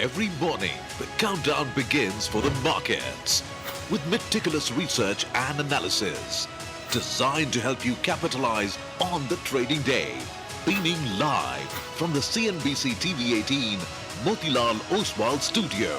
Every morning, the countdown begins for the markets with meticulous research and analysis designed to help you capitalize on the trading day. Beaming live from the CNBC TV 18 Motilal Oswal studio.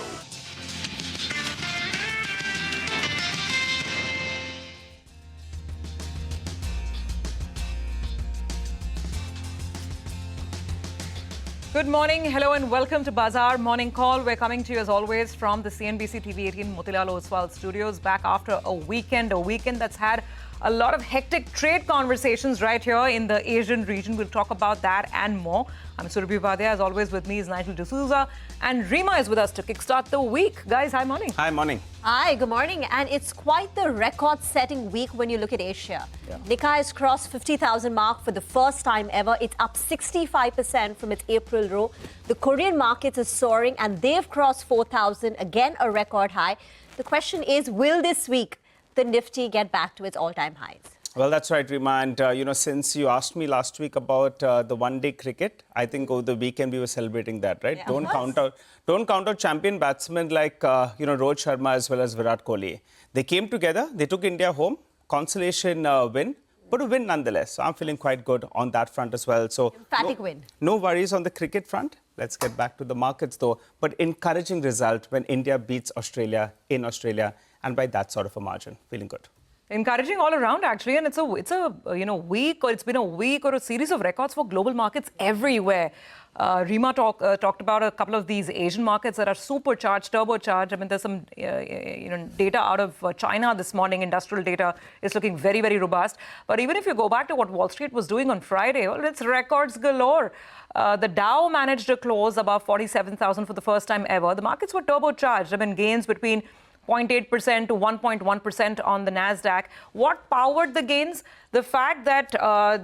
Good morning, hello and welcome to Bazaar Morning Call. We're coming to you as always from the CNBC TV 18 Motilal Oswal studios, back after a weekend that's had a lot of hectic trade conversations right here in the Asian region. We'll talk about that and more. I'm Surabhi Upadhyay. As always, with me is Nigel D'Souza, and Rima is with us to kickstart the week. Guys, hi, morning. Hi, morning. Hi, good morning. And it's quite the record-setting week when you look at Asia. Yeah. Nikkei has crossed 50,000 mark for the first time ever. It's up 65% from its April low. The Korean markets are soaring, and they've crossed 4,000, again a record high. The question is, will this week the Nifty get back to its all-time highs? Well, that's right, Rima. And, since you asked me last week about the one-day cricket, I think over the weekend we were celebrating that, right? Yeah, Don't count out champion batsmen like, Rohit Sharma as well as Virat Kohli. They came together, they took India home, consolation win, but a win nonetheless. So I'm feeling quite good on that front as well. So Emphatic win. No worries on the cricket front. Let's get back to the markets, though. But encouraging result when India beats Australia in Australia, and by that sort of a margin. Feeling good. Encouraging all around, actually, and it's a week, or it's been a week or a series of records for global markets everywhere. Rima talked about a couple of these Asian markets that are supercharged, turbocharged. I mean, there's some data out of China this morning. Industrial data is looking very, very robust. But even if you go back to what Wall Street was doing on Friday, well, it's records galore. The Dow managed to close above 47,000 for the first time ever. The markets were turbocharged. I mean, gains between 0.8% to 1.1% on the NASDAQ. What powered the gains? The fact that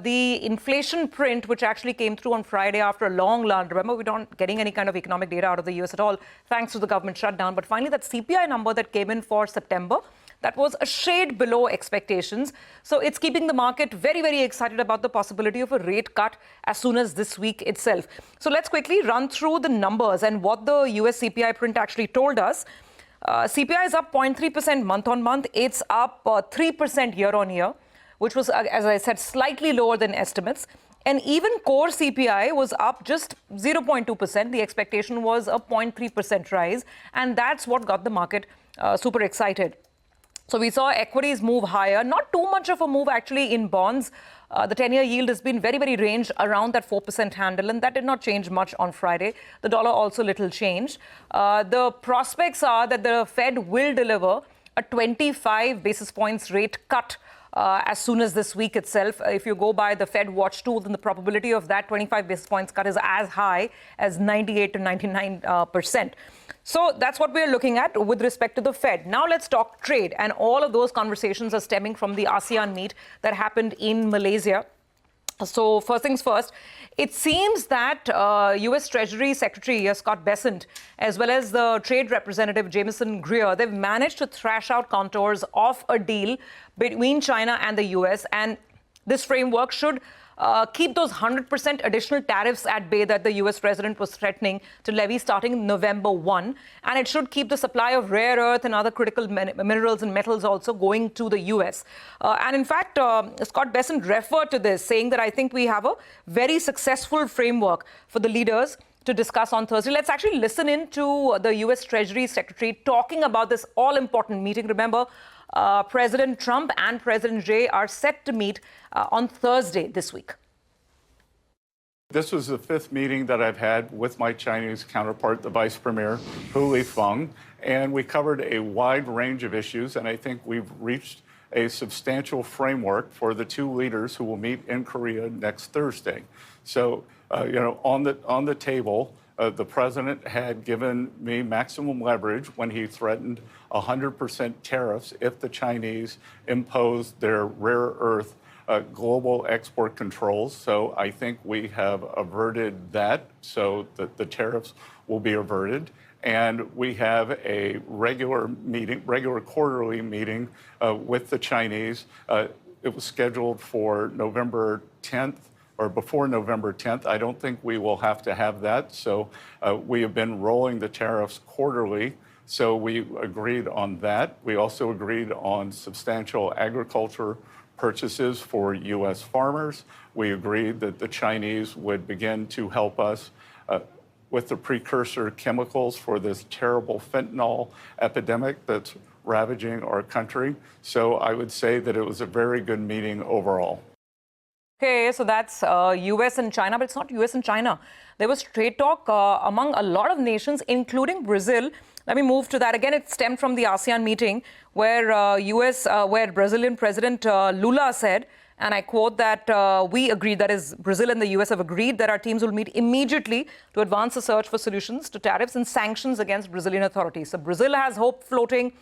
the inflation print, which actually came through on Friday after a long lull, remember, we're not getting any kind of economic data out of the US at all, thanks to the government shutdown. But finally, that CPI number that came in for September, that was a shade below expectations. So it's keeping the market very, very excited about the possibility of a rate cut as soon as this week itself. So let's quickly run through the numbers and what the US CPI print actually told us. CPI is up 0.3% month on month. It's up 3% year on year, which was, as I said, slightly lower than estimates. And even core CPI was up just 0.2%. The expectation was a 0.3% rise. And that's what got the market super excited. So we saw equities move higher, not too much of a move actually in bonds. The 10-year yield has been very, very ranged around that 4% handle, and that did not change much on Friday. The dollar also little changed. The prospects are that the Fed will deliver a 25 basis points rate cut as soon as this week itself. If you go by the Fed watch tool, then the probability of that 25 basis points cut is as high as 98 to 99%. So that's what we're looking at with respect to the Fed. Now let's talk trade. And all of those conversations are stemming from the ASEAN meet that happened in Malaysia. So first things first, it seems that U.S. Treasury Secretary Scott Bessent, as well as the trade representative Jameson Greer, they've managed to thrash out contours of a deal between China and the U.S. And this framework should keep those 100% additional tariffs at bay that the U.S. president was threatening to levy starting November 1. And it should keep the supply of rare earth and other critical minerals and metals also going to the U.S. And in fact, Scott Bessent referred to this, saying that I think we have a very successful framework for the leaders to discuss on Thursday. Let's actually listen in to the U.S. Treasury Secretary talking about this all-important meeting. Remember, President Trump and President Xi are set to meet on Thursday this week. This was the fifth meeting that I've had with my Chinese counterpart, the Vice Premier, Hu Lifeng, and we covered a wide range of issues, and I think we've reached a substantial framework for the two leaders who will meet in Korea next Thursday. So, on the table, the president had given me maximum leverage when he threatened 100% tariffs if the Chinese imposed their rare earth global export controls. So I think we have averted that so that the tariffs will be averted. And we have a regular quarterly meeting with the Chinese. It was scheduled for November 10th or before November 10th. I don't think we will have to have that. So we have been rolling the tariffs quarterly. So we agreed on that. We also agreed on substantial agriculture purchases for U.S. farmers. We agreed that the Chinese would begin to help us with the precursor chemicals for this terrible fentanyl epidemic that's ravaging our country. So I would say that it was a very good meeting overall. Okay, so that's US and China, but it's not US and China. There was trade talk among a lot of nations, including Brazil. Let me move to that. Again, it stemmed from the ASEAN meeting where where Brazilian President Lula said, and I quote, that we agreed, that is, Brazil and the US have agreed that our teams will meet immediately to advance a search for solutions to tariffs and sanctions against Brazilian authorities. So Brazil has hope floating.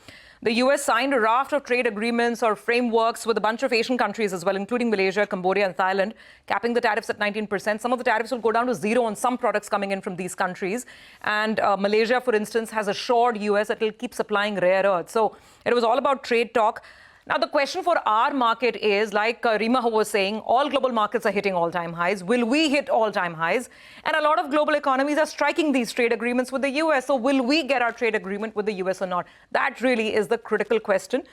The US signed a raft of trade agreements or frameworks with a bunch of Asian countries as well, including Malaysia, Cambodia and Thailand, capping the tariffs at 19%. Some of the tariffs will go down to zero on some products coming in from these countries. And Malaysia, for instance, has assured US that it will keep supplying rare earths. So it was all about trade talk. Now, the question for our market is, like Rima was saying, all global markets are hitting all-time highs. Will we hit all-time highs? And a lot of global economies are striking these trade agreements with the US. So will we get our trade agreement with the US or not? That really is the critical question.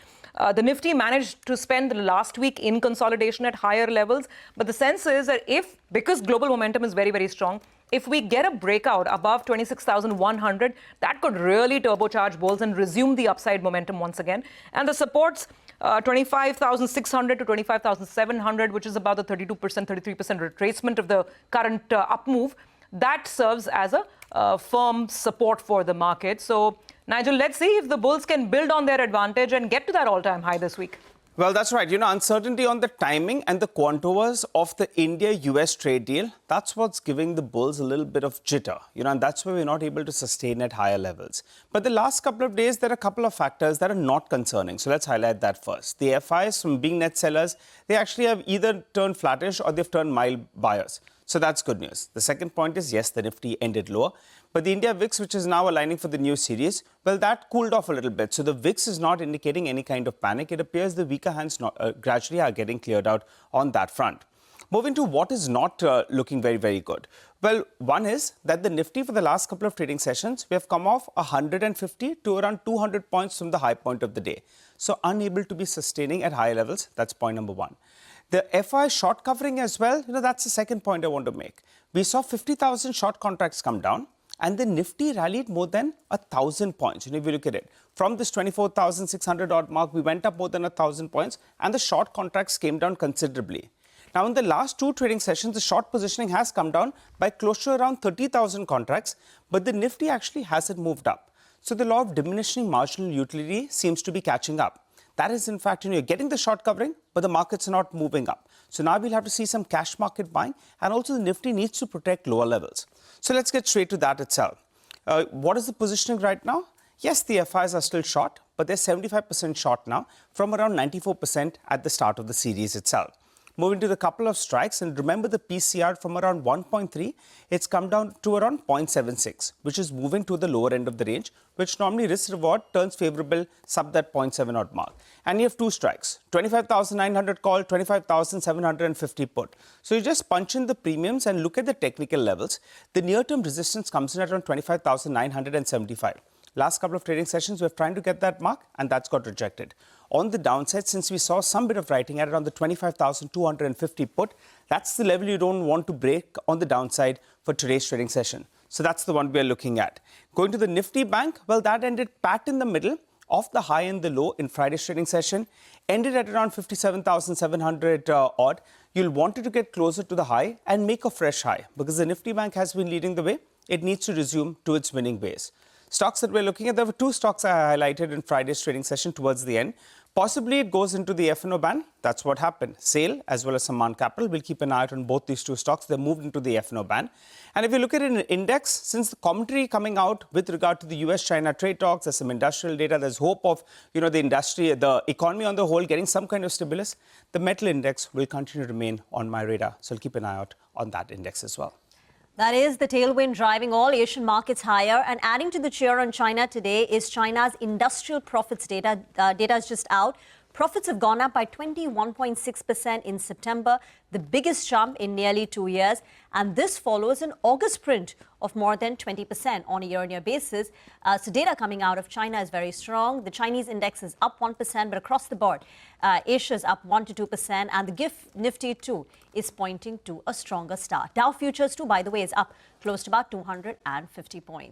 The Nifty managed to spend the last week in consolidation at higher levels. But the sense is that because global momentum is very, very strong, if we get a breakout above 26,100, that could really turbocharge bulls and resume the upside momentum once again. And the supports, 25,600 to 25,700, which is about the 32%, 33% retracement of the current up move, that serves as a firm support for the market. So, Nigel, let's see if the bulls can build on their advantage and get to that all-time high this week. Well, that's right. Uncertainty on the timing and the contours of the India-US trade deal, that's what's giving the bulls a little bit of jitter, and that's why we're not able to sustain at higher levels. But the last couple of days, there are a couple of factors that are not concerning. So let's highlight that first. The FIs, from being net sellers, they actually have either turned flattish or they've turned mild buyers. So that's good news. The second point is, yes, the Nifty ended lower. But the India VIX, which is now aligning for the new series, well, that cooled off a little bit. So the VIX is not indicating any kind of panic. It appears the weaker hands gradually are getting cleared out on that front. Moving to what is not looking very, very good. Well, one is that the Nifty for the last couple of trading sessions, we have come off 150 to around 200 points from the high point of the day. So unable to be sustaining at higher levels. That's point number one. The FI short covering as well, that's the second point I want to make. We saw 50,000 short contracts come down. And the Nifty rallied more than 1,000 points. If you look at it, from this 24,600 odd mark, we went up more than 1,000 points, and the short contracts came down considerably. Now, in the last two trading sessions, the short positioning has come down by close to around 30,000 contracts, but the Nifty actually hasn't moved up. So the law of diminishing marginal utility seems to be catching up. That is, in fact, you're getting the short covering, but the markets are not moving up. So now we'll have to see some cash market buying, and also the Nifty needs to protect lower levels. So let's get straight to that itself. What is the positioning right now? Yes, the FIs are still short, but they're 75% short now from around 94% at the start of the series itself. Moving to the couple of strikes, and remember the PCR from around 1.3, it's come down to around 0.76, which is moving to the lower end of the range, which normally risk-reward turns favorable sub that 0.7 odd mark. And you have two strikes, 25,900 call, 25,750 put. So you just punch in the premiums and look at the technical levels. The near-term resistance comes in at around 25,975. Last couple of trading sessions, we're trying to get that mark, and that's got rejected. On the downside, since we saw some bit of writing at around the 25,250 put, that's the level you don't want to break on the downside for today's trading session. So that's the one we're looking at. Going to the Nifty Bank, well, that ended pat in the middle of the high and the low in Friday's trading session, ended at around 57,700 odd. You'll want it to get closer to the high and make a fresh high, because the Nifty Bank has been leading the way. It needs to resume to its winning ways. Stocks that we're looking at, there were two stocks I highlighted in Friday's trading session towards the end. Possibly it goes into the F&O ban. That's what happened. SAIL as well as Sammaan Capital. We'll keep an eye out on both these two stocks. They moved into the F&O ban. And if you look at it in index, since the commentary coming out with regard to the US-China trade talks, there's some industrial data, there's hope of, the industry, the economy on the whole getting some kind of stimulus, the metal index will continue to remain on my radar. So I'll keep an eye out on that index as well. That is the tailwind driving all Asian markets higher. And adding to the cheer on China today is China's industrial profits data. Data is just out. Profits have gone up by 21.6% in September, the biggest jump in nearly 2 years. And this follows an August print of more than 20% on a year-on-year basis. So data coming out of China is very strong. The Chinese index is up 1%, but across the board, Asia is up 1 to 2%. And the GIFT Nifty too is pointing to a stronger start. Dow futures too, by the way, is up close to about 250 points.